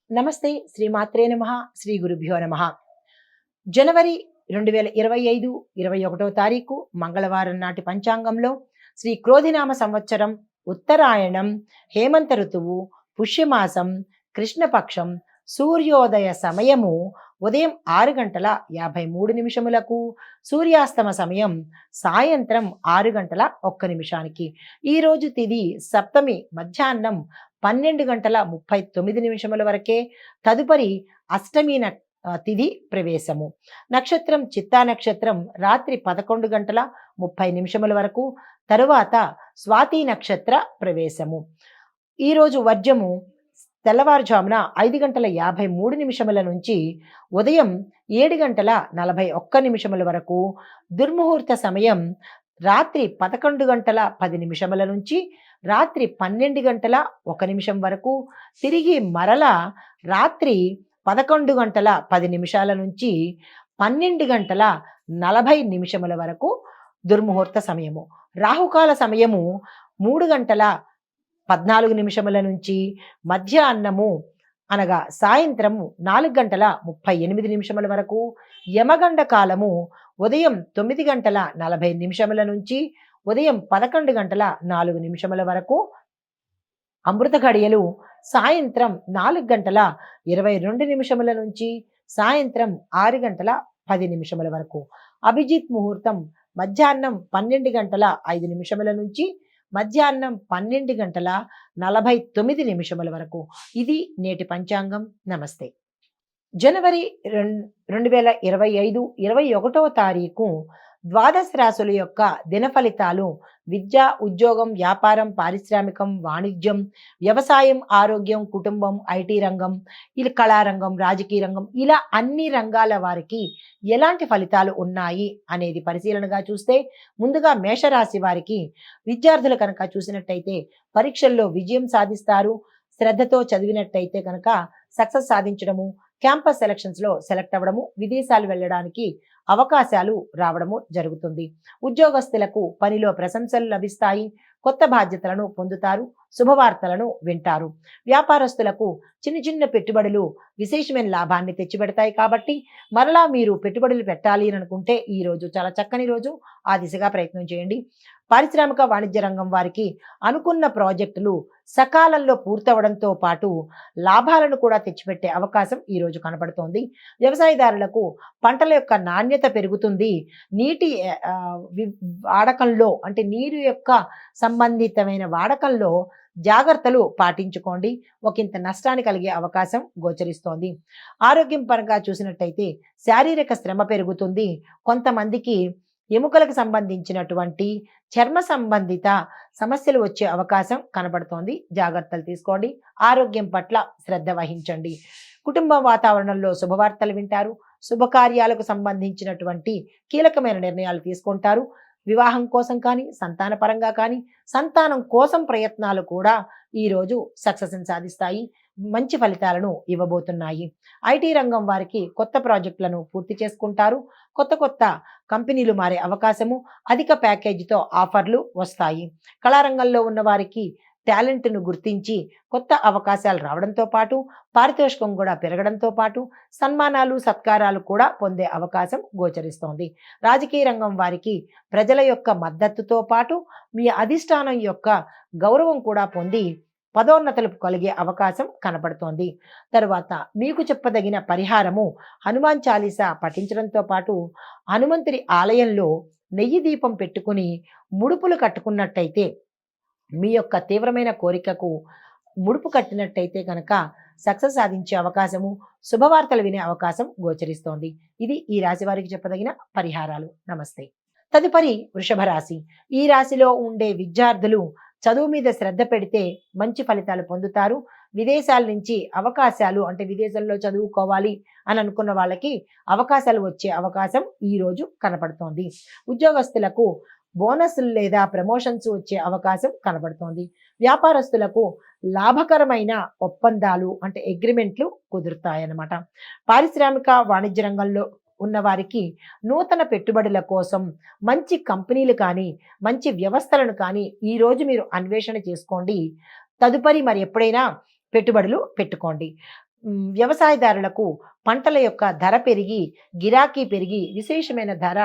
నమస్తే శ్రీమాత్రే నమః శ్రీ గురుభ్యో నమః. జనవరి 2025 21వ తారీఖు మంగళవారం నాటి పంచాంగంలో శ్రీ క్రోధినామ సంవత్సరం ఉత్తరాయణం హేమంత ఋతువు పుష్యమాసం కృష్ణపక్షం సూర్యోదయ సమయము ఉదయం 6 గంటల 53 నిమిషములకు, సూర్యాస్తమ సమయం సాయంత్రం 6 గంటల 1 నిమిషానికి. ఈరోజు తిది సప్తమి మధ్యాహ్నం 12 గంటల 39 నిమిషముల వరకే. తదుపరి అష్టమి తిథి ప్రవేశము. నక్షత్రం చిత్తా నక్షత్రం రాత్రి 11 గంటల 30 నిమిషముల వరకు. తరువాత స్వాతి నక్షత్ర ప్రవేశము. ఈరోజు వర్జము తెల్లవారుజామున 5 గంటల 53 నిమిషముల నుంచి ఉదయం 7 గంటల 41 నిమిషముల వరకు. దుర్ముహూర్త సమయం రాత్రి 11 గంటల 10 నిమిషముల నుంచి రాత్రి 12 గంటల 1 నిమిషం వరకు. తిరిగి మరలా రాత్రి 11 గంటల 10 నిమిషాల నుంచి 12 గంటల 40 నిమిషముల వరకు దుర్ముహూర్త సమయము. రాహుకాల సమయము 3 గంటల 14 నిమిషముల నుంచి మధ్యాహ్నము అనగా సాయంత్రము 4 గంటల 38 నిమిషముల వరకు. యమగండ కాలము ఉదయం 9 గంటల 40 నిమిషముల నుంచి ఉదయం 11 గంటల 4 నిమిషముల వరకు. అమృత ఘడియలు సాయంత్రం 4 గంటల 22 నిమిషముల నుంచి సాయంత్రం 6 గంటల 10 నిమిషముల వరకు. అభిజిత్ ముహూర్తం మధ్యాహ్నం 12 గంటల 5 నిమిషముల నుంచి మధ్యాహ్నం 12 గంటల 49 నిమిషముల వరకు. ఇది నేటి పంచాంగం. నమస్తే. జనవరి 2025 21వ తారీఖు ద్వాదశ రాశుల యొక్క దిన ఫలితాలు. విద్య, ఉద్యోగం, వ్యాపారం, పారిశ్రామికం, వాణిజ్యం, వ్యవసాయం, ఆరోగ్యం, కుటుంబం, ఐటీ రంగం, ఇలా కళారంగం, రాజకీయ రంగం, ఇలా అన్ని రంగాల వారికి ఎలాంటి ఫలితాలు ఉన్నాయి అనేది పరిశీలనగా చూస్తే, ముందుగా మేషరాశి వారికి విద్యార్థులు కనుక చూసినట్టయితే పరీక్షల్లో విజయం సాధిస్తారు. శ్రద్ధతో చదివినట్టయితే కనుక సక్సెస్ సాధించడము, క్యాంపస్ సెలక్షన్స్లో సెలెక్ట్ అవ్వడము, విదేశాలు వెళ్ళడానికి అవకాశాలు రావడము జరుగుతుంది. ఉద్యోగస్తులకు పనిలో ప్రశంసలు లభిస్తాయి. కొత్త బాధ్యతలను పొందుతారు. శుభవార్తలను వింటారు. వ్యాపారస్తులకు చిన్న చిన్న పెట్టుబడులు విశేషమైన లాభాన్ని తెచ్చిపెడతాయి. కాబట్టి మరలా మీరు పెట్టుబడులు పెట్టాలి అని అనుకుంటే ఈ రోజు చాలా చక్కని రోజు. ఆ దిశగా ప్రయత్నం చేయండి. పారిశ్రామిక వాణిజ్య రంగం వారికి అనుకున్న ప్రాజెక్టులు సకాలంలో పూర్తవడంతో పాటు లాభాలను కూడా తెచ్చిపెట్టే అవకాశం ఈ రోజు కనబడుతోంది. వ్యవసాయదారులకు పంటల యొక్క నాణ్యత పెరుగుతుంది. నీటి వాడకంలో అంటే నీరు యొక్క సంబంధితమైన వాడకంలో జాగ్రత్తలు పాటించుకోండి. ఒకంత నష్టాన్ని కలిగే అవకాశం గోచరిస్తోంది. ఆరోగ్యం పరంగా చూసినట్టయితే శారీరక శ్రమ పెరుగుతుంది. కొంతమందికి ఎముకలకు సంబంధించినటువంటి చర్మ సంబంధిత సమస్యలు వచ్చే అవకాశం కనబడుతోంది. జాగ్రత్తలు తీసుకోండి. ఆరోగ్యం పట్ల శ్రద్ధ వహించండి. కుటుంబ వాతావరణంలో శుభవార్తలు వింటారు. శుభకార్యాలకు సంబంధించినటువంటి కీలకమైన నిర్ణయాలు తీసుకుంటారు. వివాహం కోసం కానీ, సంతాన పరంగా కానీ, సంతానం కోసం ప్రయత్నాలు కూడా ఈరోజు సక్సెస్ని సాధిస్తాయి. మంచి ఫలితాలను ఇవ్వబోతున్నాయి. ఐటీ రంగం వారికి కొత్త ప్రాజెక్టులను పూర్తి చేసుకుంటారు. కొత్త కొత్త కంపెనీలు మారే అవకాశము, అధిక ప్యాకేజీతో ఆఫర్లు వస్తాయి. కళారంగంలో ఉన్న వారికి టాలెంట్ను గుర్తించి కొత్త అవకాశాలు రావడంతో పాటు పారితోషికం కూడా పెరగడంతో పాటు సన్మానాలు, సత్కారాలు కూడా పొందే అవకాశం గోచరిస్తోంది. రాజకీయ రంగం వారికి ప్రజల యొక్క మద్దతుతో పాటు మీ అధిష్టానం యొక్క గౌరవం కూడా పొంది పదోన్నతులు కలిగే అవకాశం కనపడుతోంది. తరువాత మీకు చెప్పదగిన పరిహారము హనుమాన్ చాలీసా పఠించడంతో పాటు హనుమంతుడి ఆలయంలో నెయ్యి దీపం పెట్టుకుని ముడుపులు కట్టుకున్నట్టయితే మీ యొక్క తీవ్రమైన కోరికకు ముడుపు కట్టినట్టయితే కనుక సక్సెస్ సాధించే అవకాశము, శుభవార్తలు వినే అవకాశం గోచరిస్తోంది. ఇది ఈ రాశి వారికి చెప్పదగిన పరిహారాలు. నమస్తే. తదుపరి వృషభ రాశి. ఈ రాశిలో ఉండే విద్యార్థులు చదువు మీద శ్రద్ధ పెడితే మంచి ఫలితాలు పొందుతారు. విదేశాల నుంచి అవకాశాలు అంటే విదేశంలో చదువుకోవాలి అని అనుకున్న వాళ్ళకి అవకాశాలు వచ్చే అవకాశం ఈ రోజు కనపడుతోంది. ఉద్యోగస్తులకు బోనస్లు లేదా ప్రమోషన్స్ వచ్చే అవకాశం కనబడుతోంది. వ్యాపారస్తులకు లాభకరమైన ఒప్పందాలు అంటే అగ్రిమెంట్లు కుదురుతాయన్నమాట. పారిశ్రామిక వాణిజ్య రంగంలో ఉన్న వారికి నూతన పెట్టుబడుల కోసం మంచి కంపెనీలు కానీ, మంచి వ్యవస్థలను కానీ ఈరోజు మీరు అన్వేషణ చేసుకోండి. తదుపరి మరి ఎప్పుడైనా పెట్టుబడులు పెట్టుకోండి. వ్యవసాయదారులకు పంటల యొక్క ధర పెరిగి, గిరాకీ పెరిగి, విశేషమైన ధర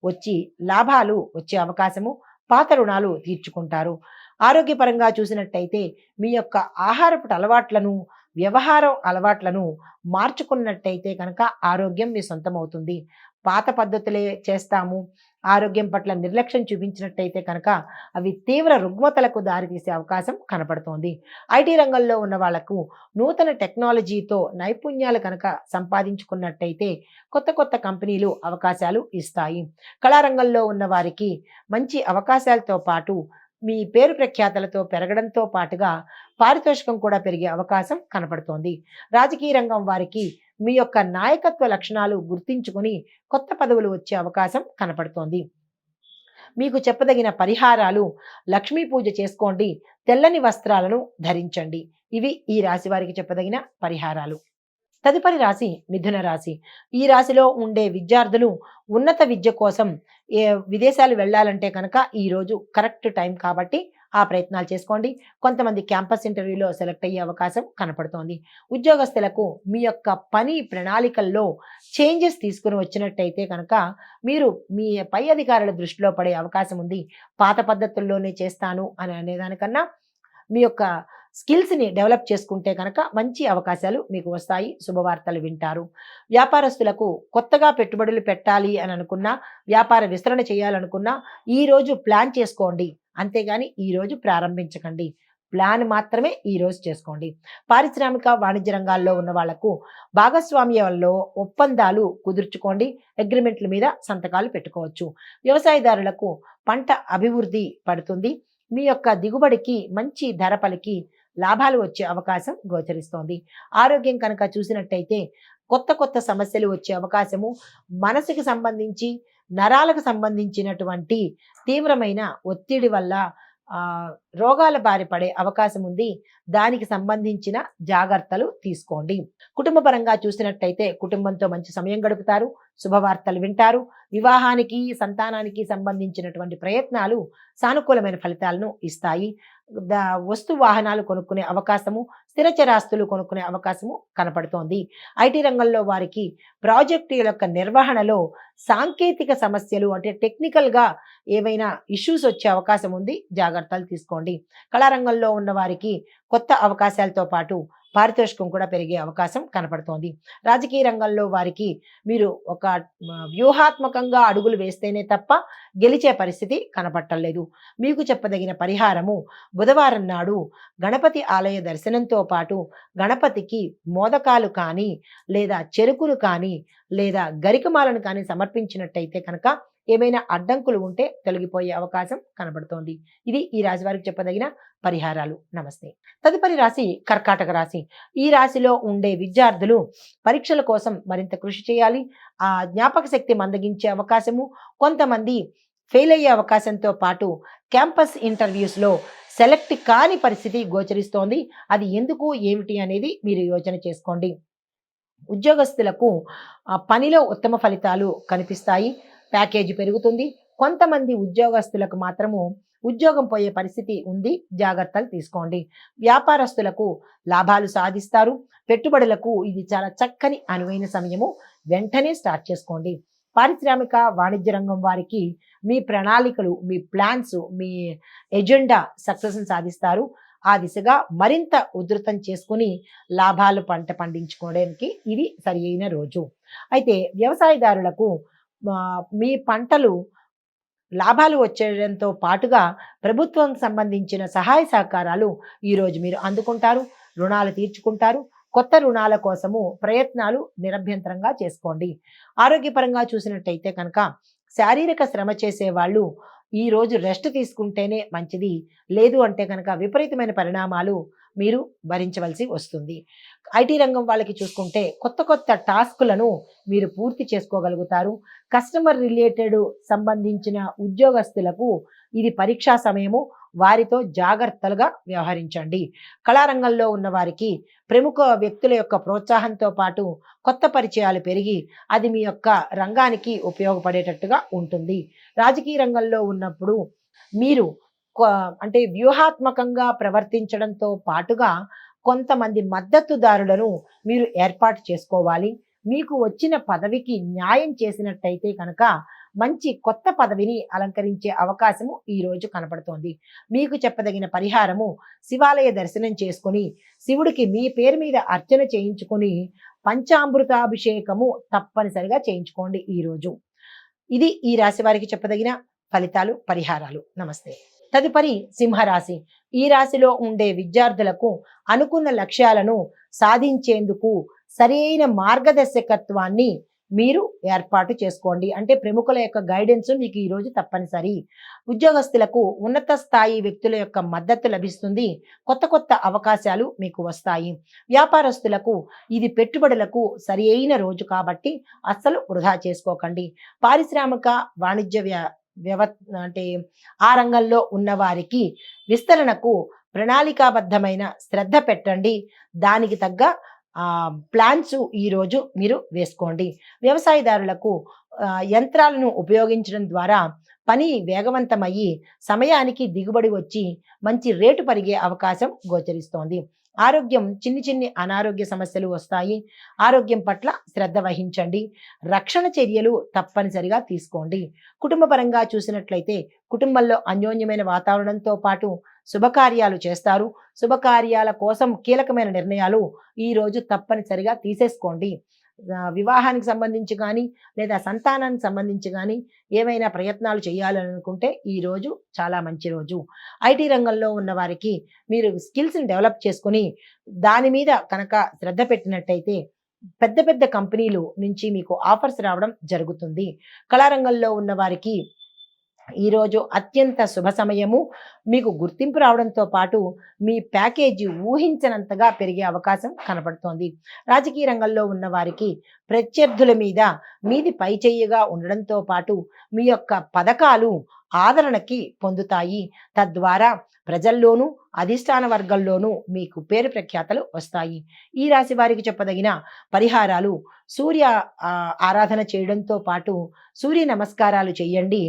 వచ్చి లాభాలు వచ్చే అవకాశము, పాత రుణాలు తీర్చుకుంటారు. ఆరోగ్యపరంగా చూసినట్టయితే మీ యొక్క ఆహారపు అలవాట్లను, వ్యవహారం అలవాట్లను మార్చుకున్నట్టయితే కనుక ఆరోగ్యం మీ సొంతమవుతుంది. పాత పద్ధతులే చేస్తాము, ఆరోగ్యం పట్ల నిర్లక్ష్యం చూపించినట్టయితే కనుక అవి తీవ్ర రుగ్మతలకు దారితీసే అవకాశం కనపడుతోంది. ఐటీ రంగంలో ఉన్న వాళ్లకు నూతన టెక్నాలజీతో నైపుణ్యాలు కనుక సంపాదించుకున్నట్టయితే కొత్త కొత్త కంపెనీలు అవకాశాలు ఇస్తాయి. కళారంగంలో ఉన్న వారికి మంచి అవకాశాలతో పాటు మీ పేరు ప్రఖ్యాతలతో పెరగడంతో పాటుగా పారితోషికం కూడా పెరిగే అవకాశం కనపడుతోంది. రాజకీయ రంగం వారికి మీ యొక్క నాయకత్వ లక్షణాలు గుర్తించుకొని కొత్త పదవులు వచ్చే అవకాశం కనపడుతోంది. మీకు చెప్పదగిన పరిహారాలు: లక్ష్మీ పూజ చేసుకోండి, తెల్లని వస్త్రాలను ధరించండి. ఇవి ఈ రాశి వారికి చెప్పదగిన పరిహారాలు. తదుపరి రాశి మిథున రాశి. ఈ రాశిలో ఉండే విద్యార్థులు ఉన్నత విద్య కోసం విదేశాలు వెళ్ళాలంటే కనుక ఈరోజు కరెక్ట్ టైం కాబట్టి ఆ ప్రయత్నాలు చేసుకోండి. కొంతమంది క్యాంపస్ ఇంటర్వ్యూలో సెలెక్ట్ అయ్యే అవకాశం కనపడుతోంది. ఉద్యోగస్తులకు మీ యొక్క పని ప్రణాళికల్లో చేంజెస్ తీసుకుని వచ్చినట్టయితే కనుక మీరు మీ పై అధికారుల దృష్టిలో పడే అవకాశం ఉంది. పాత పద్ధతుల్లోనే చేస్తాను అని అనేదానికన్నా మీ యొక్క స్కిల్స్ని డెవలప్ చేసుకుంటే కనుక మంచి అవకాశాలు మీకు వస్తాయి. శుభవార్తలు వింటారు. వ్యాపారస్తులకు కొత్తగా పెట్టుబడులు పెట్టాలి అని అనుకున్నా, వ్యాపార విస్తరణ చేయాలనుకున్నా ఈరోజు ప్లాన్ చేసుకోండి, అంతేగాని ఈరోజు ప్రారంభించకండి. ప్లాన్ మాత్రమే ఈరోజు చేసుకోండి. పారిశ్రామిక వాణిజ్య రంగాల్లో ఉన్న వాళ్లకు భాగస్వామ్యాల్లో ఒప్పందాలు కుదుర్చుకోండి. అగ్రిమెంట్ల మీద సంతకాలు పెట్టుకోవచ్చు. వ్యవసాయదారులకు పంట అభివృద్ధి పడుతుంది. మీ యొక్క దిగుబడికి మంచి ధర పలికి లాభాలు వచ్చే అవకాశం గోచరిస్తోంది. ఆరోగ్యం కనుక చూసినట్టయితే కొత్త కొత్త సమస్యలు వచ్చే అవకాశము, మనసుకి సంబంధించి నరాలకు సంబంధించినటువంటి తీవ్రమైన ఒత్తిడి వల్ల రోగాల బారి పడే అవకాశం ఉంది. దానికి సంబంధించిన జాగ్రత్తలు తీసుకోండి. కుటుంబ పరంగా చూసినట్టయితే కుటుంబంతో మంచి సమయం గడుపుతారు. శుభవార్తలు వింటారు. వివాహానికి, సంతానానికి సంబంధించినటువంటి ప్రయత్నాలు సానుకూలమైన ఫలితాలను ఇస్తాయి. వస్తు వాహనాలు కొనుక్కునే అవకాశము, స్థిరచరాస్తులు కొనుక్కునే అవకాశము కనపడుతోంది. ఐటీ రంగంలో వారికి ప్రాజెక్టు యొక్క నిర్వహణలో సాంకేతిక సమస్యలు అంటే టెక్నికల్గా ఏవైనా ఇష్యూస్ వచ్చే అవకాశం ఉంది. జాగ్రత్తలు తీసుకోండి. కళారంగంలో ఉన్న వారికి కొత్త అవకాశాలతో పాటు పారితోషికం కూడా పెరిగే అవకాశం కనపడుతోంది. రాజకీయ రంగంలో వారికి మీరు ఒక వ్యూహాత్మకంగా అడుగులు వేస్తేనే తప్ప గెలిచే పరిస్థితి కనపట్టలేదు. మీకు చెప్పదగిన పరిహారము: బుధవారం నాడు గణపతి ఆలయ దర్శనంతో పాటు గణపతికి మోదకాలు కానీ, లేదా చెరుకులు కానీ, లేదా గరికమాలను కానీ సమర్పించినట్టయితే కనుక ఏమైనా అడ్డంకులు ఉంటే తొలగిపోయే అవకాశం కనబడుతోంది. ఇది ఈ రాశి వారికి చెప్పదగిన పరిహారాలు. నమస్తే. తదుపరి రాశి కర్కాటక రాశి. ఈ రాశిలో ఉండే విద్యార్థులు పరీక్షల కోసం మరింత కృషి చేయాలి. ఆ జ్ఞాపక శక్తి మందగించే అవకాశము, కొంతమంది ఫెయిల్ అయ్యే అవకాశంతో పాటు క్యాంపస్ ఇంటర్వ్యూస్లో సెలెక్ట్ కాని పరిస్థితి గోచరిస్తోంది. అది ఎందుకు, ఏమిటి అనేది మీరు యోచన చేసుకోండి. ఉద్యోగస్తులకు పనిలో ఉత్తమ ఫలితాలు కనిపిస్తాయి. ప్యాకేజీ పెరుగుతుంది. కొంతమంది ఉద్యోగస్తులకు మాత్రము ఉద్యోగం పోయే పరిస్థితి ఉంది. జాగ్రత్తలు తీసుకోండి. వ్యాపారస్తులకు లాభాలు సాధిస్తారు. పెట్టుబడులకు ఇది చాలా చక్కని అనువైన సమయము. వెంటనే స్టార్ట్ చేసుకోండి. పారిశ్రామిక వాణిజ్య రంగం వారికి మీ ప్రణాళికలు, మీ ప్లాన్స్, మీ ఎజెండా సక్సెస్ని సాధిస్తారు. ఆ దిశగా మరింత ఉధృతం చేసుకుని లాభాలు పండించుకోవడానికి ఇది సరి అయిన రోజు. అయితే వ్యవసాయదారులకు మీ పంటలు లాభాలు వచ్చేయడంతో పాటుగా ప్రభుత్వం సంబంధించిన సహాయ సహకారాలు ఈరోజు మీరు అందుకుంటారు. రుణాలు తీర్చుకుంటారు. కొత్త రుణాల కోసము ప్రయత్నాలు నిరభ్యంతరంగా చేసుకోండి. ఆరోగ్యపరంగా చూసినట్టయితే కనుక శారీరక శ్రమ చేసే వాళ్ళు ఈరోజు రెస్ట్ తీసుకుంటేనే మంచిది. లేదు అంటే కనుక విపరీతమైన పరిణామాలు మీరు భరించవలసి వస్తుంది. ఐటీ రంగం వాళ్ళకి చూసుకుంటే కొత్త కొత్త టాస్కులను మీరు పూర్తి చేసుకోగలుగుతారు. కస్టమర్ రిలేటెడ్ సంబంధించిన ఉద్యోగస్తులకు ఇది పరీక్షా సమయము. వారితో జాగ్రత్తలుగా వ్యవహరించండి. కళారంగంలో ఉన్న వారికి ప్రముఖ వ్యక్తుల యొక్క ప్రోత్సాహంతో పాటు కొత్త పరిచయాలు పెరిగి అది మీ యొక్క రంగానికి ఉపయోగపడేటట్టుగా ఉంటుంది. రాజకీయ రంగంలో ఉన్నప్పుడు మీరు అంటే వ్యూహాత్మకంగా ప్రవర్తించడంతో పాటుగా కొంతమంది మద్దతుదారులను మీరు ఏర్పాటు చేసుకోవాలి. మీకు వచ్చిన పదవికి న్యాయం చేసినట్టయితే కనుక మంచి కొత్త పదవిని అలంకరించే అవకాశము ఈరోజు కనపడుతోంది. మీకు చెప్పదగిన పరిహారము శివాలయ దర్శనం చేసుకొని శివుడికి మీ పేరు మీద అర్చన చేయించుకొని పంచామృతాభిషేకము తప్పనిసరిగా చేయించుకోండి ఈరోజు. ఇది ఈ రాశి వారికి చెప్పదగిన ఫలితాలు, పరిహారాలు. నమస్తే. తదుపరి సింహరాశి. ఈ రాశిలో ఉండే విద్యార్థులకు అనుకున్న లక్ష్యాలను సాధించేందుకు సరైన మార్గదర్శకత్వాన్ని మీరు ఏర్పాటు చేసుకోండి. అంటే ప్రముఖుల యొక్క గైడెన్స్ మీకు ఈరోజు తప్పనిసరి. ఉద్యోగస్తులకు ఉన్నత స్థాయి వ్యక్తుల యొక్క మద్దతు లభిస్తుంది. కొత్త కొత్త అవకాశాలు మీకు వస్తాయి. వ్యాపారస్తులకు ఇది పెట్టుబడులకు సరి అయిన రోజు కాబట్టి అస్సలు వృధా చేసుకోకండి. పారిశ్రామిక వాణిజ్య వ్యవ అంటే ఆ రంగంలో ఉన్న వారికి విస్తరణకు ప్రణాళికాబద్ధమైన శ్రద్ధ పెట్టండి. దానికి తగ్గ ప్లాన్స్ ఈరోజు మీరు వేసుకోండి. వ్యవసాయదారులకు యంత్రాలను ఉపయోగించడం ద్వారా పని వేగవంతమయ్యి సమయానికి దిగుబడి వచ్చి మంచి రేటు పెరిగే అవకాశం గోచరిస్తోంది. ఆరోగ్యం చిన్ని అనారోగ్య సమస్యలు వస్తాయి. ఆరోగ్యం పట్ల శ్రద్ధ వహించండి. రక్షణ చర్యలు తప్పనిసరిగా తీసుకోండి. కుటుంబ పరంగా చూసినట్లయితే కుటుంబంలో అన్యోన్యమైన వాతావరణంతో పాటు శుభకార్యాలు చేస్తారు. శుభకార్యాల కోసం కీలకమైన నిర్ణయాలు ఈరోజు తప్పనిసరిగా తీసేసుకోండి. వివాహానికి సంబంధించి కానీ లేదా సంతానానికి సంబంధించి కానీ ఏమైనా ప్రయత్నాలు చేయాలనుకుంటే ఈరోజు చాలా మంచి రోజు. ఐటీ రంగంలో ఉన్న వారికి మీరు స్కిల్స్ని డెవలప్ చేసుకుని దాని మీద కనుక శ్రద్ధ పెట్టినట్టయితే పెద్ద పెద్ద కంపెనీలు నుంచి మీకు ఆఫర్స్ రావడం జరుగుతుంది. కళారంగంలో ఉన్న వారికి ఈరోజు అత్యంత శుభ సమయము. మీకు గుర్తింపు రావడంతో పాటు మీ ప్యాకేజీ ఊహించనంతగా పెరిగే అవకాశం కనపడుతోంది. రాజకీయ రంగంలో ఉన్న వారికి ప్రత్యర్థుల మీద మీది పైచేయిగా ఉండడంతో పాటు మీ యొక్క పథకాలు ఆదరణకి పొందుతాయి. తద్వారా ప్రజల్లోనూ అధిష్టాన వర్గంలోనూ మీకు పేరు ప్రఖ్యాతలు వస్తాయి. ఈ రాశి వారికి చెప్పదగిన పరిహారాలు సూర్య ఆరాధన చేయడంతో పాటు సూర్య నమస్కారాలు చేయండి.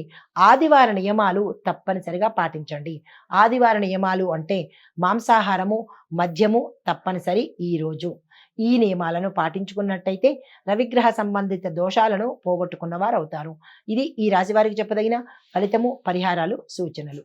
ఆదివార నియమాలు తప్పనిసరిగా పాటించండి. ఆదివార నియమాలు అంటే మాంసాహారము, మద్యము తప్పనిసరి ఈరోజు. ఈ నియమాలను పాటించుకున్నట్టయితే రవిగ్రహ సంబంధిత దోషాలను పోగొట్టుకున్న వారు అవుతారు. ఇది ఈ రాశి వారికి చెప్పదగిన ఫలితము, పరిహారాలు, సూచనలు.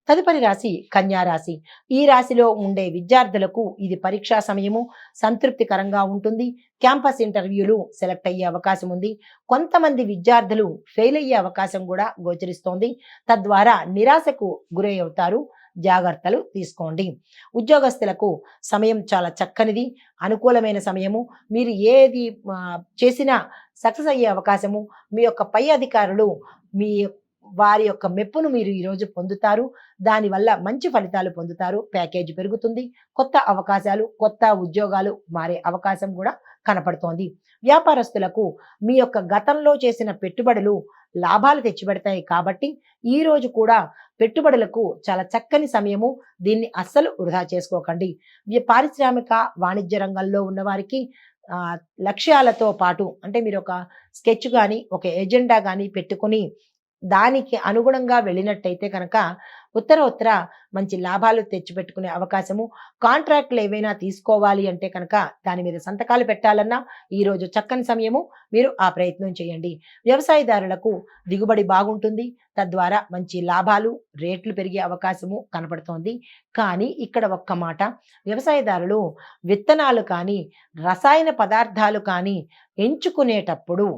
తదుపరి రాశి కన్యా రాశి. ఈ రాశిలో ఉండే విద్యార్థులకు ఇది పరీక్షా సమయము. సంతృప్తికరంగా ఉంటుంది. క్యాంపస్ ఇంటర్వ్యూలు సెలెక్ట్ అయ్యే అవకాశం ఉంది. కొంతమంది విద్యార్థులు ఫెయిల్ అయ్యే అవకాశం కూడా గోచరిస్తోంది. తద్వారా నిరాశకు గురై అవుతారు. జాగ్రత్తలు తీసుకోండి. ఉద్యోగస్తులకు సమయం చాలా చక్కనిది, అనుకూలమైన సమయము. మీరు ఏది చేసినా సక్సెస్ అయ్యే అవకాశము. మీ యొక్క పై అధికారులు మీ వారి యొక్క మెప్పును మీరు ఈరోజు పొందుతారు. దానివల్ల మంచి ఫలితాలు పొందుతారు. ప్యాకేజీ పెరుగుతుంది. కొత్త అవకాశాలు, కొత్త ఉద్యోగాలు మారే అవకాశం కూడా కనపడుతోంది. వ్యాపారస్తులకు మీ యొక్క గతంలో చేసిన పెట్టుబడులు లాభాలు తెచ్చిపెడతాయి కాబట్టి ఈ రోజు కూడా పెట్టుబడులకు చాలా చక్కని సమయము. దీన్ని అస్సలు వృధా చేసుకోకండి. పారిశ్రామిక వాణిజ్య రంగంలో ఉన్న వారికి లక్ష్యాలతో పాటు అంటే మీరు ఒక స్కెచ్ కానీ ఒక ఎజెండా కానీ పెట్టుకుని దానికి అనుగుణంగా వెళ్ళినట్టయితే కనుక ఉత్తర మంచి లాభాలు తెచ్చిపెట్టుకునే అవకాశము. కాంట్రాక్ట్లు ఏవైనా తీసుకోవాలి అంటే కనుక దాని మీద సంతకాలు పెట్టాలన్నా ఈరోజు చక్కని సమయము. మీరు ఆ ప్రయత్నం చేయండి. వ్యవసాయదారులకు దిగుబడి బాగుంటుంది. తద్వారా మంచి లాభాలు, రేట్లు పెరిగే అవకాశము కనపడుతోంది. కానీ ఇక్కడ ఒక్క మాట, వ్యవసాయదారులు విత్తనాలు కానీ రసాయన పదార్థాలు కానీ ఎంచుకునేటప్పుడు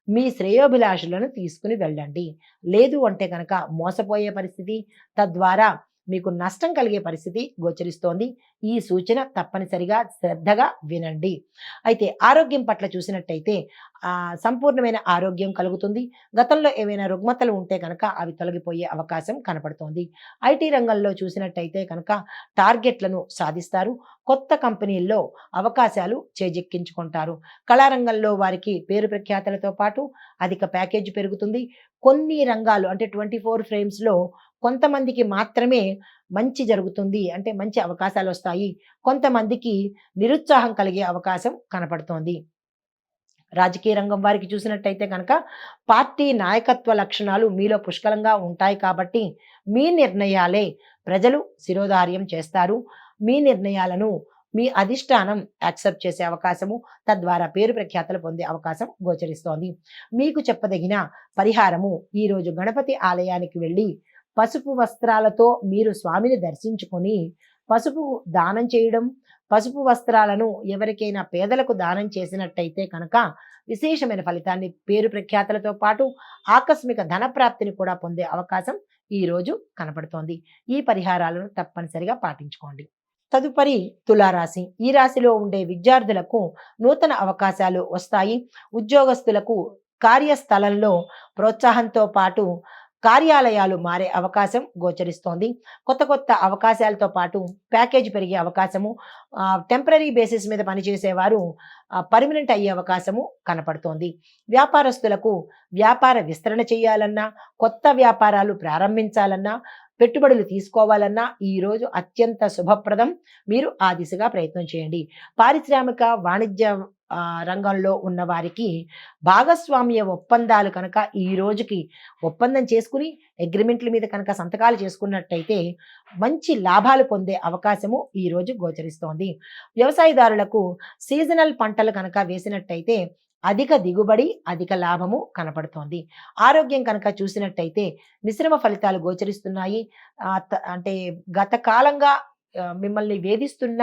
మీ శ్రేయోభిలాషులను తీసుకుని వెళ్ళండి. లేదు అంటే కనుక మోసపోయే పరిస్థితి, తద్వారా మీకు నష్టం కలిగే పరిస్థితి గోచరిస్తోంది. ఈ సూచన తప్పనిసరిగా శ్రద్ధగా వినండి. అయితే ఆరోగ్యం పట్ల చూసినట్టయితే సంపూర్ణమైన ఆరోగ్యం కలుగుతుంది. గతంలో ఏవైనా రుగ్మతలు ఉంటే కనుక అవి తొలగిపోయే అవకాశం కనపడుతోంది. ఐటీ రంగంలో చూసినట్టయితే కనుక టార్గెట్లను సాధిస్తారు. కొత్త కంపెనీల్లో అవకాశాలు చేజిక్కించుకుంటారు. కళారంగంలో వారికి పేరు ప్రఖ్యాతలతో పాటు అధిక ప్యాకేజీ పెరుగుతుంది. కొన్ని రంగాలు అంటే 24 ఫ్రేమ్స్లో కొంతమందికి మాత్రమే మంచి జరుగుతుంది, అంటే మంచి అవకాశాలు వస్తాయి. కొంతమందికి నిరుత్సాహం కలిగే అవకాశం కనపడుతోంది. రాజకీయ రంగం వారికి చూసినట్టయితే కనుక పార్టీ నాయకత్వ లక్షణాలు మీలో పుష్కలంగా ఉంటాయి కాబట్టి మీ నిర్ణయాలే ప్రజలు శిరోధార్యం చేస్తారు. మీ నిర్ణయాలను మీ అధిష్టానం యాక్సెప్ట్ చేసే అవకాశము, తద్వారా పేరు ప్రఖ్యాతలు పొందే అవకాశం గోచరిస్తోంది. మీకు చెప్పదగిన పరిహారము, ఈరోజు గణపతి ఆలయానికి వెళ్ళి పసుపు వస్త్రాలతో మీరు స్వామిని దర్శించుకొని పసుపు దానం చేయడం, పసుపు వస్త్రాలను ఎవరికైనా పేదలకు దానం చేసినట్టయితే కనుక విశేషమైన ఫలితాన్ని, పేరు ప్రఖ్యాతలతో పాటు ఆకస్మిక ధన ప్రాప్తిని కూడా పొందే అవకాశం ఈరోజు కనపడుతోంది. ఈ పరిహారాలను తప్పనిసరిగా పాటించుకోండి. తదుపరి తులారాశి. ఈ రాశిలో ఉండే విద్యార్థులకు నూతన అవకాశాలు వస్తాయి. ఉద్యోగస్తులకు కార్యస్థలంలో ప్రోత్సాహంతో పాటు కార్యాలయాలు మారే అవకాశం గోచరిస్తోంది. కొత్త కొత్త అవకాశాలతో పాటు ప్యాకేజ్ పెరిగే అవకాశము, టెంపరరీ బేసిస్ మీద పనిచేసేవారు పర్మనెంట్ అయ్యే అవకాశము కనపడుతోంది. వ్యాపారస్తులకు వ్యాపార విస్తరణ చేయాలన్నా, కొత్త వ్యాపారాలు ప్రారంభించాలన్నా, పెట్టుబడులు తీసుకోవాలన్నా ఈరోజు అత్యంత శుభప్రదం. మీరు ఆ దిశగా ప్రయత్నం చేయండి. పారిశ్రామిక వాణిజ్య రంగంలో ఉన్న వారికి భాగస్వామ్య ఒప్పందాలు కనుక ఈ రోజుకి ఒప్పందం చేసుకుని అగ్రిమెంట్ల మీద కనుక సంతకాలు చేసుకున్నట్టయితే మంచి లాభాలు పొందే అవకాశము ఈ రోజు గోచరిస్తోంది. వ్యవసాయదారులకు సీజనల్ పంటలు కనుక వేసినట్టయితే అధిక దిగుబడి, అధిక లాభము కనపడుతోంది. ఆరోగ్యం కనుక చూసినట్టయితే మిశ్రమ ఫలితాలు గోచరిస్తున్నాయి. అంటే గత కాలంగా మిమ్మల్ని వేధిస్తున్న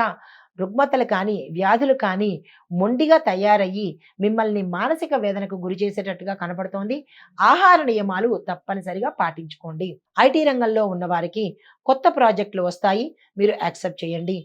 రుగ్మతలు కానీ, వ్యాధులు కానీ మొండిగా తయారయ్యి మిమ్మల్ని మానసిక వేదనకు గురి చేసేటట్టుగా కనపడుతోంది. ఆహార నియమాలు తప్పనిసరిగా పాటించుకోండి. ఐటీ రంగంలో ఉన్నవారికి కొత్త ప్రాజెక్టులు వస్తాయి. మీరు యాక్సెప్ట్ చేయండి.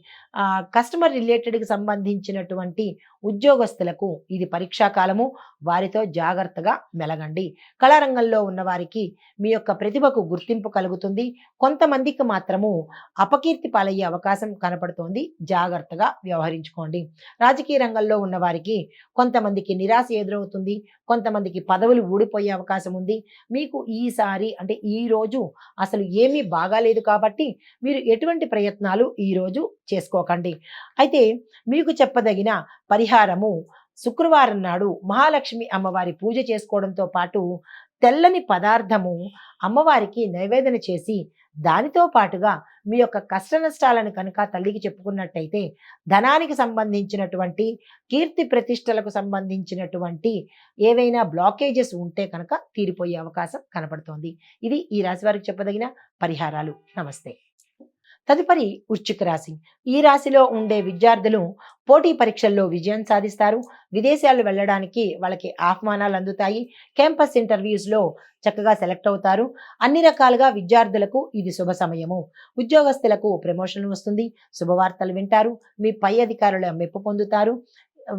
కస్టమర్ రిలేటెడ్‌కి సంబంధించినటువంటి ఉద్యోగస్తులకు ఇది పరీక్షా కాలము. వారితో జాగ్రత్తగా మెలగండి. కళారంగంలో ఉన్నవారికి మీ యొక్క ప్రతిభకు గుర్తింపు కలుగుతుంది. కొంతమందికి మాత్రము అపకీర్తి పాలయ్యే అవకాశం కనపడుతోంది. జాగ్రత్తగా వ్యవహరించుకోండి. రాజకీయ రంగంలో ఉన్నవారికి కొంతమందికి నిరాశ ఎదురవుతుంది. కొంతమందికి పదవులు ఊడిపోయే అవకాశం ఉంది. మీకు ఈసారి అంటే ఈరోజు అసలు ఏమీ బాగాలేదు కాబట్టి మీరు ఎటువంటి ప్రయత్నాలు ఈరోజు చేసుకోకండి. అయితే మీకు చెప్పదగిన పరిహారము, శుక్రవారం నాడు మహాలక్ష్మి అమ్మవారి పూజ చేసుకోవడంతో పాటు తెల్లని పదార్థము అమ్మవారికి నైవేదన చేసి దానితో పాటుగా మీ యొక్క కష్ట నష్టాలను కనుక తల్లికి చెప్పుకున్నట్టయితే ధనానికి సంబంధించినటువంటి, కీర్తి ప్రతిష్టలకు సంబంధించినటువంటి ఏవైనా బ్లాకేజెస్ ఉంటే కనుక తీరిపోయే అవకాశం కనపడుతోంది. ఇది ఈ రాశి వారికి చెప్పదగిన పరిహారాలు. నమస్తే. తదుపరి వృశ్చిక రాశి. ఈ రాశిలో ఉండే విద్యార్థులు పోటీ పరీక్షల్లో విజయం సాధిస్తారు. విదేశాలు వెళ్ళడానికి వాళ్ళకి ఆహ్వానాలు అందుతాయి. క్యాంపస్ ఇంటర్వ్యూస్‌లో చక్కగా సెలెక్ట్ అవుతారు. అన్ని రకాలుగా విద్యార్థులకు ఇది శుభ సమయము. ఉద్యోగస్తులకు ప్రమోషన్ వస్తుంది. శుభవార్తలు వింటారు. మీ పై అధికారుల మెప్పు పొందుతారు.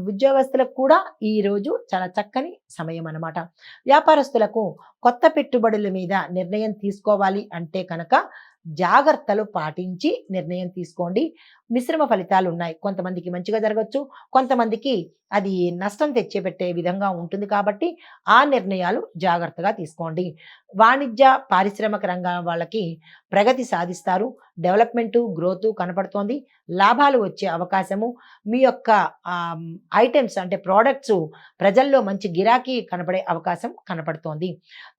ఉద్యోగస్తులకు కూడా ఈరోజు చాలా చక్కని సమయం అన్నమాట. వ్యాపారస్తులకు కొత్త పెట్టుబడుల మీద నిర్ణయం తీసుకోవాలి అంటే కనుక జాగ్రత్తలు పాటించి నిర్ణయం తీసుకోండి. మిశ్రమ ఫలితాలు ఉన్నాయి. కొంతమందికి మంచిగా జరగచ్చు. కొంతమందికి అది నష్టం తెచ్చిపెట్టే విధంగా ఉంటుంది కాబట్టి ఆ నిర్ణయాలు జాగ్రత్తగా తీసుకోండి. వాణిజ్య, పారిశ్రామిక రంగం వాళ్ళకి ప్రగతి సాధిస్తారు. డెవలప్‌మెంటు, గ్రోతు కనపడుతోంది. లాభాలు వచ్చే అవకాశము, మీ యొక్క ఐటెమ్స్ అంటే ప్రొడక్ట్స్ ప్రజల్లో మంచి గిరాకీ కనపడే అవకాశం కనపడుతోంది.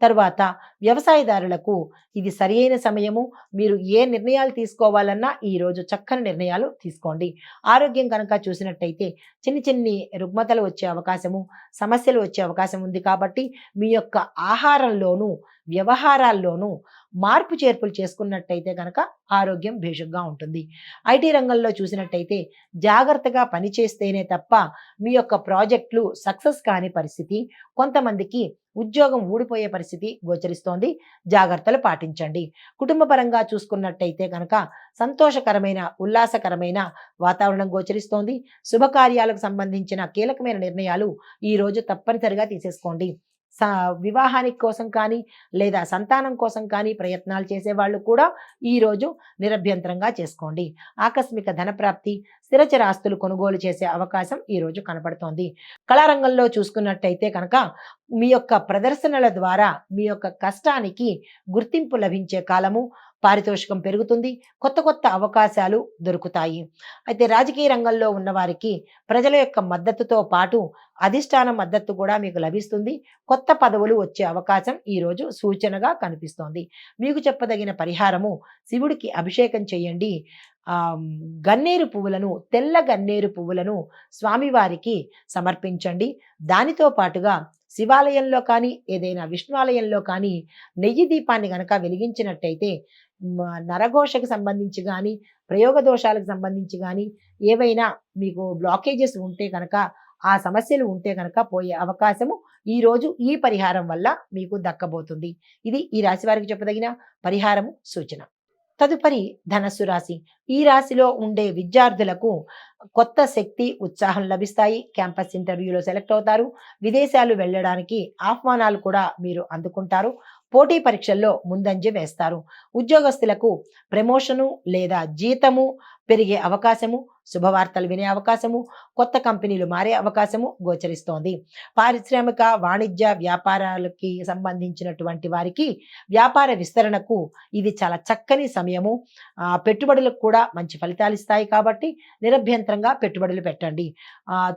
తరువాత వ్యవసాయదారులకు ఇది సరియైన సమయము. మీరు ఏ నిర్ణయాలు తీసుకోవాలన్నా ఈరోజు చక్కని నిర్ణయాలు తీసుకోండి. ఆరోగ్యం కనుక చూసినట్టయితే చిన్ని రుగ్మతలు వచ్చే అవకాశము, సమస్యలు వచ్చే అవకాశం ఉంది కాబట్టి మీ యొక్క ఆహారంలోనూ, వ్యవహారాల్లోనూ మార్పు చేర్పులు చేసుకున్నట్టయితే కనుక ఆరోగ్యం భేషుగ్గా ఉంటుంది. ఐటీ రంగంలో చూసినట్టయితే జాగ్రత్తగా పనిచేస్తేనే తప్ప మీ యొక్క ప్రాజెక్టులు సక్సెస్ కాని పరిస్థితి, కొంతమందికి ఉద్యోగం ఊడిపోయే పరిస్థితి గోచరిస్తోంది. జాగ్రత్తలు పాటించండి. కుటుంబ పరంగా చూసుకున్నట్టయితే కనుక సంతోషకరమైన, ఉల్లాసకరమైన వాతావరణం గోచరిస్తోంది. శుభకార్యాలకు సంబంధించిన కీలకమైన నిర్ణయాలు ఈరోజు తప్పనిసరిగా తీసేసుకోండి. వివాహానికి కోసం కానీ లేదా సంతానం కోసం కానీ ప్రయత్నాలు చేసేవాళ్ళు కూడా ఈరోజు నిరభ్యంతరంగా చేసుకోండి. ఆకస్మిక ధనప్రాప్తి, స్థిరచర ఆస్తులు కొనుగోలు చేసే అవకాశం ఈరోజు కనపడుతోంది. కళారంగంలో చూసుకున్నట్టయితే కనుక మీ యొక్క ప్రదర్శనల ద్వారా మీ యొక్క కష్టానికి గుర్తింపు లభించే కాలము, పారితోషికం పెరుగుతుంది, కొత్త కొత్త అవకాశాలు దొరుకుతాయి. అయితే రాజకీయ రంగంలో ఉన్నవారికి ప్రజల యొక్క మద్దతుతో పాటు అధిష్టాన మద్దతు కూడా మీకు లభిస్తుంది. కొత్త పదవులు వచ్చే అవకాశం ఈరోజు సూచనగా కనిపిస్తోంది. మీకు చెప్పదగిన పరిహారము, శివుడికి అభిషేకం చేయండి. గన్నేరు పువ్వులను, తెల్ల గన్నేరు పువ్వులను స్వామివారికి సమర్పించండి. దానితో పాటుగా శివాలయంలో కానీ, ఏదైనా విష్ణు ఆలయంలో కానీ నెయ్యి దీపాన్ని గనక వెలిగించినట్టయితే నరఘోషకు సంబంధించి గాని, ప్రయోగ దోషాలకు సంబంధించి గాని, ఏవైనా మీకు బ్లాకేజెస్ ఉంటే కనుక, ఆ సమస్యలు ఉంటే కనుక పోయే అవకాశము ఈరోజు ఈ పరిహారం వల్ల మీకు దక్కబోతుంది. ఇది ఈ రాశి వారికి చెప్పదగిన పరిహారము, సూచన. తదుపరి ధనస్సు రాశి. ఈ రాశిలో ఉండే విద్యార్థులకు కొత్త శక్తి, ఉత్సాహం లభిస్తాయి. క్యాంపస్ ఇంటర్వ్యూలో సెలెక్ట్ అవుతారు. విదేశాలు వెళ్ళడానికి ఆహ్వానాలు కూడా మీరు అందుకుంటారు. పోటీ పరీక్షల్లో ముందంజ వేస్తారు. ఉద్యోగస్తులకు ప్రమోషను లేదా జీతము పెరిగే అవకాశము, శుభవార్తలు వినే అవకాశము, కొత్త కంపెనీలు మారే అవకాశము గోచరిస్తోంది. పారిశ్రామిక, వాణిజ్య వ్యాపారాలకి సంబంధించినటువంటి వారికి వ్యాపార విస్తరణకు ఇది చాలా చక్కని సమయము. పెట్టుబడులకు కూడా మంచి ఫలితాలు ఇస్తాయి కాబట్టి నిరభ్యంతరంగా పెట్టుబడులు పెట్టండి.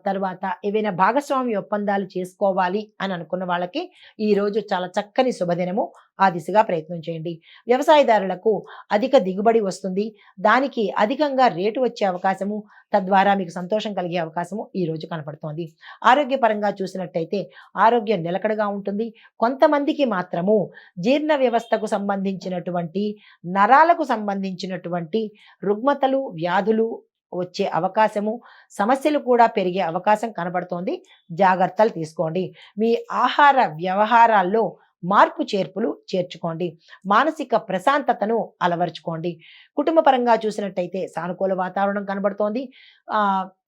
తర్వాత ఏవైనా భాగస్వామి ఒప్పందాలు చేసుకోవాలి అని అనుకున్న వాళ్ళకి ఈరోజు చాలా చక్కని శుభదినము. ఆ దిశగా ప్రయత్నం చేయండి. వ్యవసాయదారులకు అధిక దిగుబడి వస్తుంది. దానికి అధికంగా రేటు వచ్చే అవకాశము, తద్వారా మీకు సంతోషం కలిగే అవకాశము ఈరోజు కనపడుతోంది. ఆరోగ్యపరంగా చూసినట్టయితే ఆరోగ్యం నిలకడగా ఉంటుంది. కొంతమందికి మాత్రము జీర్ణ వ్యవస్థకు సంబంధించినటువంటి, నరాలకు సంబంధించినటువంటి రుగ్మతలు, వ్యాధులు వచ్చే అవకాశము, సమస్యలు కూడా పెరిగే అవకాశం కనబడుతోంది. జాగ్రత్తలు తీసుకోండి. మీ ఆహార వ్యవహారాల్లో మార్పు చేర్పులు చేర్చుకోండి. మానసిక ప్రశాంతతను అలవరుచుకోండి. కుటుంబ పరంగా చూసినట్టయితే సానుకూల వాతావరణం కనబడుతోంది.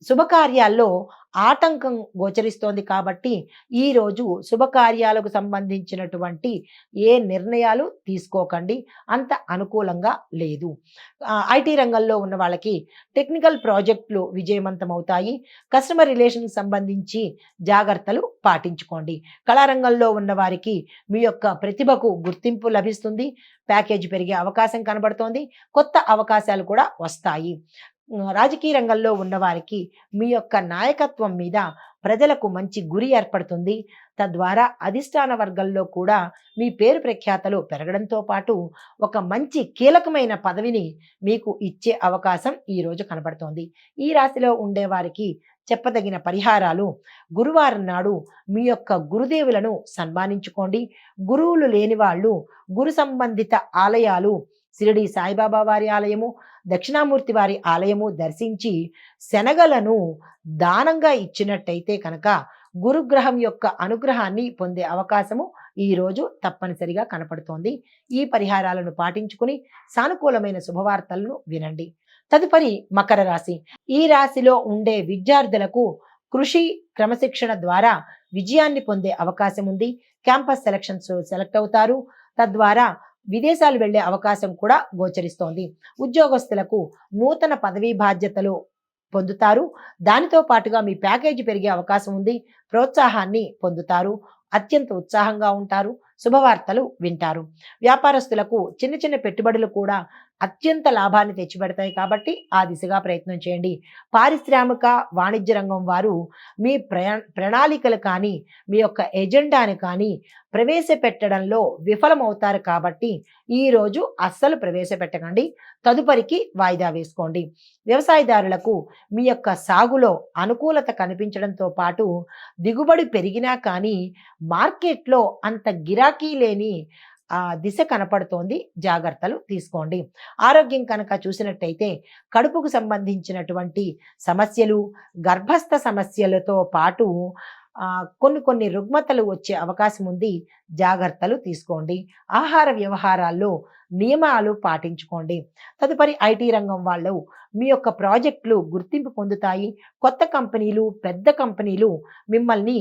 శుభకార్యాల్లో ఆటంకం గోచరిస్తోంది కాబట్టి ఈరోజు శుభకార్యాలకు సంబంధించినటువంటి ఏ నిర్ణయాలు తీసుకోకండి. అంత అనుకూలంగా లేదు. ఐటీ రంగంలో ఉన్న వాళ్ళకి టెక్నికల్ ప్రాజెక్టులు విజయవంతం అవుతాయి. కస్టమర్ రిలేషన్కి సంబంధించి జాగ్రత్తలు పాటించుకోండి. కళారంగంలో ఉన్న వారికి మీ యొక్క ప్రతిభకు గుర్తింపు లభిస్తుంది. ప్యాకేజ్ పెరిగే అవకాశం కనబడుతోంది. కొత్త అవకాశాలు కూడా వస్తాయి. రాజకీయ రంగంలో ఉన్నవారికి మీ యొక్క నాయకత్వం మీద ప్రజలకు మంచి గురి ఏర్పడుతుంది. తద్వారా అధిష్టాన వర్గంలో కూడా మీ పేరు ప్రఖ్యాతలు పెరగడంతో పాటు ఒక మంచి కీలకమైన పదవిని మీకు ఇచ్చే అవకాశం ఈరోజు కనబడుతోంది. ఈ రాశిలో ఉండేవారికి చెప్పదగిన పరిహారాలు, గురువారం నాడు మీ యొక్క గురుదేవులను సన్మానించుకోండి. గురువులు లేని వాళ్ళు గురు సంబంధిత ఆలయాలు, షిరిడి సాయిబాబా వారి ఆలయము, దక్షిణామూర్తి వారి ఆలయము దర్శించి శనగలను దానంగా ఇచ్చినట్టయితే కనుక గురుగ్రహం యొక్క అనుగ్రహాన్ని పొందే అవకాశము ఈరోజు తప్పనిసరిగా కనపడుతోంది. ఈ పరిహారాలను పాటించుకుని సానుకూలమైన శుభవార్తలను వినండి. తదుపరి మకర రాశి. ఈ రాశిలో ఉండే విద్యార్థులకు కృషి, క్రమశిక్షణ ద్వారా విజయాన్ని పొందే అవకాశం ఉంది. క్యాంపస్ సెలక్షన్స్ సెలెక్ట్ అవుతారు. తద్వారా విదేశాలు వెళ్లే అవకాశం కూడా గోచరిస్తోంది. ఉద్యోగస్తులకు నూతన పదవీ బాధ్యతలు పొందుతారు. దానితో పాటుగా మీ ప్యాకేజీ పెరిగే అవకాశం ఉంది. ప్రోత్సాహాన్ని పొందుతారు. అత్యంత ఉత్సాహంగా ఉంటారు. శుభవార్తలు వింటారు. వ్యాపారస్తులకు చిన్న చిన్న పెట్టుబడులు కూడా అత్యంత లాభాన్ని తెచ్చిపెడతాయి కాబట్టి ఆ దిశగా ప్రయత్నం చేయండి. పారిశ్రామిక, వాణిజ్య రంగం వారు మీ ప్రణాళికలు కానీ, మీ యొక్క ఎజెండాని కానీ ప్రవేశపెట్టడంలో విఫలమవుతారు కాబట్టి ఈరోజు అస్సలు ప్రవేశపెట్టకండి. తదుపరికి వాయిదా వేసుకోండి. వ్యవసాయదారులకు మీ యొక్క సాగులో అనుకూలత కనిపించడంతో పాటు దిగుబడి పెరిగినా కానీ మార్కెట్లో అంత గిరాకీ లేని దిశ కనపడుతోంది. జాగ్రత్తలు తీసుకోండి. ఆరోగ్యం కనుక చూసినట్టయితే కడుపుకు సంబంధించినటువంటి సమస్యలు, గర్భస్థ సమస్యలతో పాటు కొన్ని రుగ్మతలు వచ్చే అవకాశం ఉంది. జాగ్రత్తలు తీసుకోండి. ఆహార వ్యవహారాల్లో నియమాలు పాటించుకోండి. తదుపరి ఐటీ రంగం వాళ్ళు మీ యొక్క ప్రాజెక్టులు గుర్తింపు పొందుతాయి. కొత్త కంపెనీలు, పెద్ద కంపెనీలు మిమ్మల్ని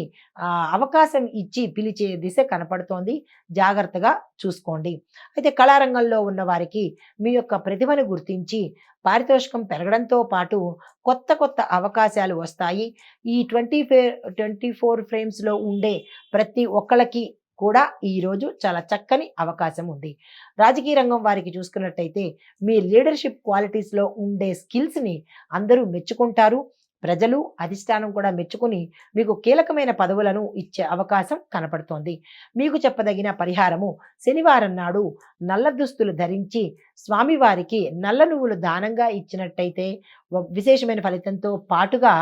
అవకాశం ఇచ్చి పిలిచే దిశ కనపడుతోంది. జాగ్రత్తగా చూసుకోండి. అయితే కళారంగంలో ఉన్న వారికి మీ యొక్క ప్రతిభను గుర్తించి పారితోషికం పెరగడంతో పాటు కొత్త కొత్త అవకాశాలు వస్తాయి. ఈ 24 ఫ్రేమ్స్‌లో ఉండే ప్రతి ఒక్కళ్ళకి కూడా ఈరోజు చాలా చక్కని అవకాశం ఉంది. రాజకీయ రంగం వారికి చూసుకున్నట్టయితే మీ లీడర్‌షిప్ క్వాలిటీస్‌లో ఉండే స్కిల్స్‌ని అందరూ మెచ్చుకుంటారు. ప్రజలు, అధిష్టానం కూడా మెచ్చుకొని మీకు కీలకమైన పదవులను ఇచ్చే అవకాశం కనపడుతోంది. మీకు చెప్పదగిన పరిహారము శనివారం నాడు నల్ల దుస్తులు ధరించి స్వామివారికి నల్ల నువ్వులు దానంగా ఇచ్చినట్టయితే విశేషమైన ఫలితంతో పాటుగా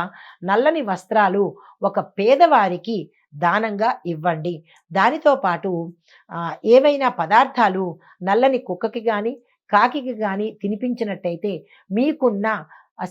నల్లని వస్త్రాలు ఒక పేదవారికి దానంగా ఇవ్వండి. దానితో పాటు ఏవైనా పదార్థాలు నల్లని కుక్కకి గాని, కాకికి గాని తినిపించినట్టయితే మీకున్న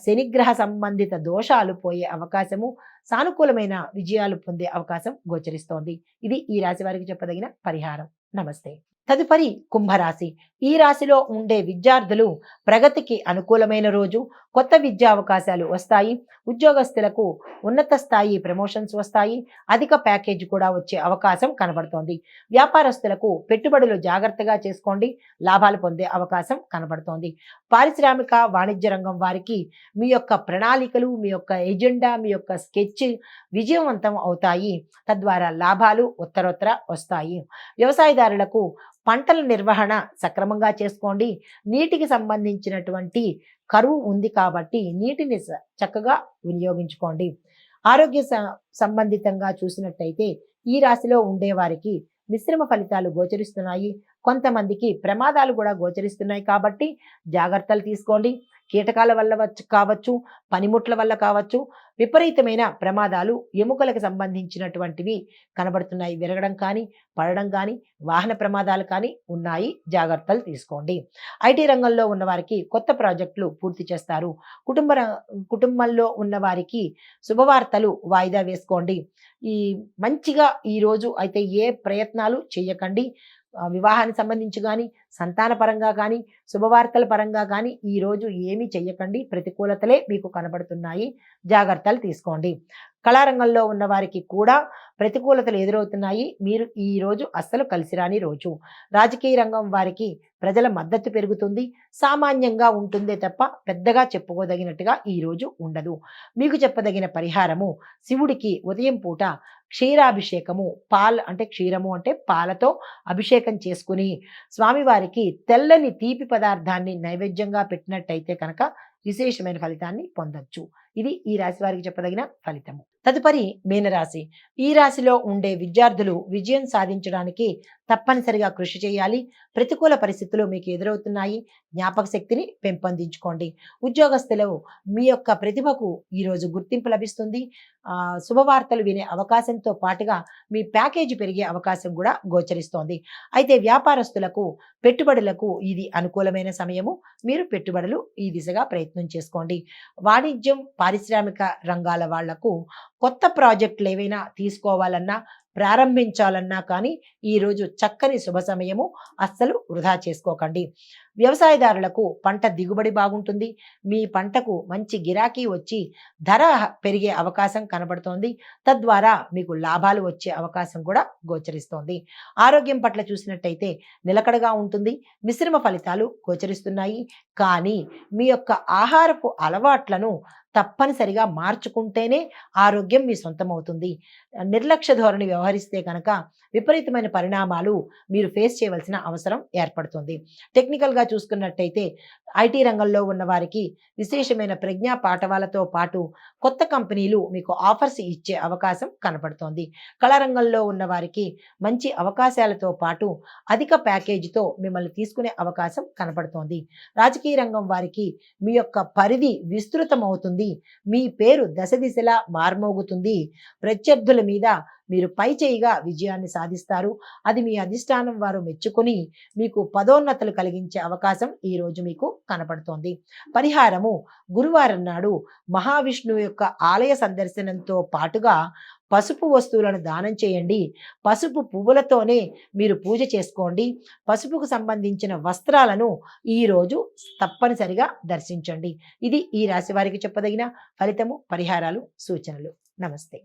శనిగ్రహ సంబంధిత దోషాలు పోయే అవకాశము, సానుకూలమైన విజయాలు పొందే అవకాశం గోచరిస్తోంది. ఇది ఈ రాశి వారికి చెప్పదగిన పరిహారం. నమస్తే. తదుపరి కుంభరాశి. ఈ రాశిలో ఉండే విద్యార్థులు ప్రగతికి అనుకూలమైన రోజు. కొత్త విద్యా అవకాశాలు వస్తాయి. ఉద్యోగస్తులకు ఉన్నత స్థాయి ప్రమోషన్స్ వస్తాయి. అధిక ప్యాకేజ్ కూడా వచ్చే అవకాశం కనబడుతోంది. వ్యాపారస్తులకు పెట్టుబడులు జాగ్రత్తగా చేసుకోండి. లాభాలు పొందే అవకాశం కనబడుతోంది. పారిశ్రామిక వాణిజ్య రంగం వారికి మీ యొక్క ప్రణాళికలు, మీ యొక్క ఎజెండా, మీ యొక్క స్కెచ్ విజయవంతం అవుతాయి. తద్వారా లాభాలు ఉత్తరోత్తర వస్తాయి. వ్యవసాయదారులకు పంటల నిర్వహణ సక్రమంగా చేసుకోండి. నీటికి సంబంధించినటువంటి కరువు ఉంది కాబట్టి నీటిని చక్కగా వినియోగించుకోండి. ఆరోగ్య సంబంధితంగా చూసినట్టయితే ఈ రాశిలో ఉండేవారికి మిశ్రమ ఫలితాలు గోచరిస్తున్నాయి. కొంతమందికి ప్రమాదాలు కూడా గోచరిస్తున్నాయి కాబట్టి జాగ్రత్తలు తీసుకోండి. కీటకాల వల్ల కావచ్చు, పనిముట్ల వల్ల కావచ్చు, విపరీతమైన ప్రమాదాలు ఎముకలకు సంబంధించినటువంటివి కనబడుతున్నాయి. విరగడం కానీ, పడడం కానీ, వాహన ప్రమాదాలు కానీ ఉన్నాయి. జాగ్రత్తలు తీసుకోండి. ఐటీ రంగంలో ఉన్నవారికి కొత్త ప్రాజెక్టులు పూర్తి చేస్తారు. కుటుంబంలో ఉన్నవారికి శుభవార్తలు వాయిదా వేసుకోండి. ఈ మంచిగా ఈరోజు అయితే ఏ ప్రయత్నాలు చేయకండి. వివాహానికి సంబంధించి కానీ, సంతాన పరంగా కానీ, శుభవార్తల పరంగా కానీ ఈరోజు ఏమీ చెయ్యకండి. ప్రతికూలతలే మీకు కనబడుతున్నాయి. జాగ్రత్తలు తీసుకోండి. కళారంగంలో ఉన్న వారికి కూడా ప్రతికూలతలు ఎదురవుతున్నాయి. మీరు ఈరోజు అస్సలు కలిసిరాని రోజు. రాజకీయ రంగం వారికి ప్రజల మద్దతు పెరుగుతుంది. సామాన్యంగా ఉంటుందే తప్ప పెద్దగా చెప్పుకోదగినట్టుగా ఈరోజు ఉండదు. మీకు చెప్పదగిన పరిహారము శివుడికి ఉదయం పూట క్షీరాభిషేకము, అంటే క్షీరము అంటే పాలతో అభిషేకం చేసుకుని స్వామివారికి తెల్లని తీపి పదార్థాన్ని నైవేద్యంగా పెట్టినట్టయితే కనుక విశేషమైన ఫలితాన్ని పొందొచ్చు. ఇది ఈ రాశి వారికి చెప్పదగిన ఫలితము. తదుపరి మీనరాశి. ఈ రాశిలో ఉండే విద్యార్థులు విజయం సాధించడానికి తప్పనిసరిగా కృషి చేయాలి. ప్రతికూల పరిస్థితులు మీకు ఎదురవుతున్నాయి. జ్ఞాపక శక్తిని పెంపొందించుకోండి. ఉద్యోగస్తులు మీ యొక్క ప్రతిభకు ఈరోజు గుర్తింపు లభిస్తుంది. శుభవార్తలు వినే అవకాశంతో పాటుగా మీ ప్యాకేజీ పెరిగే అవకాశం కూడా గోచరిస్తోంది. అయితే వ్యాపారస్తులకు పెట్టుబడులకు ఇది అనుకూలమైన సమయము. మీరు పెట్టుబడులు ఈ దిశగా ప్రయత్నం చేసుకోండి. వాణిజ్యం, పారిశ్రామిక రంగాల వాళ్లకు కొత్త ప్రాజెక్టులు ఏవైనా తీసుకోవాలన్నా, ప్రారంభించాలన్నా కానీ ఈరోజు చక్కని శుభ సమయము. అస్సలు వృధా చేసుకోకండి. వ్యవసాయదారులకు పంట దిగుబడి బాగుంటుంది. మీ పంటకు మంచి గిరాకీ వచ్చి ధర పెరిగే అవకాశం కనబడుతోంది. తద్వారా మీకు లాభాలు వచ్చే అవకాశం కూడా గోచరిస్తోంది. ఆరోగ్యం పట్ల చూసినట్టయితే నిలకడగా ఉంటుంది. మిశ్రమ ఫలితాలు గోచరిస్తున్నాయి. కానీ మీ యొక్క ఆహారపు అలవాట్లను తప్పనిసరిగా మార్చుకుంటేనే ఆరోగ్యం మీ సొంతమవుతుంది. నిర్లక్ష్య ధోరణి వ్యవహరిస్తే కనుక విపరీతమైన పరిణామాలు మీరు ఫేస్ చేయవలసిన అవసరం ఏర్పడుతుంది. టెక్నికల్గా చూసుకున్నట్టయితే ఐటీ రంగంలో ఉన్న వారికి విశేషమైన ప్రజ్ఞా పాఠవాలతో పాటు కొత్త కంపెనీలు మీకు ఆఫర్స్ ఇచ్చే అవకాశం కనపడుతోంది. కళారంగంలో ఉన్న వారికి మంచి అవకాశాలతో పాటు అధిక ప్యాకేజీతో మిమ్మల్ని తీసుకునే అవకాశం కనపడుతోంది. రాజకీయ రంగం వారికి మీ యొక్క పరిధి విస్తృతమవుతుంది. మీ పేరు దశ దిశలా మార్మోగుతుంది. ప్రత్యర్థుల మీద మీరు పై చేయిగా విజయాన్ని సాధిస్తారు. అది మీ అధిష్టానం వారు మెచ్చుకొని మీకు పదోన్నతులు కలిగించే అవకాశం ఈ రోజు మీకు కనపడుతోంది. పరిహారము: గురువారం నాడు మహావిష్ణువు యొక్క ఆలయ సందర్శనంతో పాటుగా పసుపు వస్తువులను దానం చేయండి. పసుపు పువ్వులతోనే మీరు పూజ చేసుకోండి. పసుపుకు సంబంధించిన వస్త్రాలను ఈరోజు తప్పనిసరిగా దర్శించండి. ఇది ఈ రాశి వారికి చెప్పదగిన ఫలితము, పరిహారాలు, సూచనలు. నమస్తే.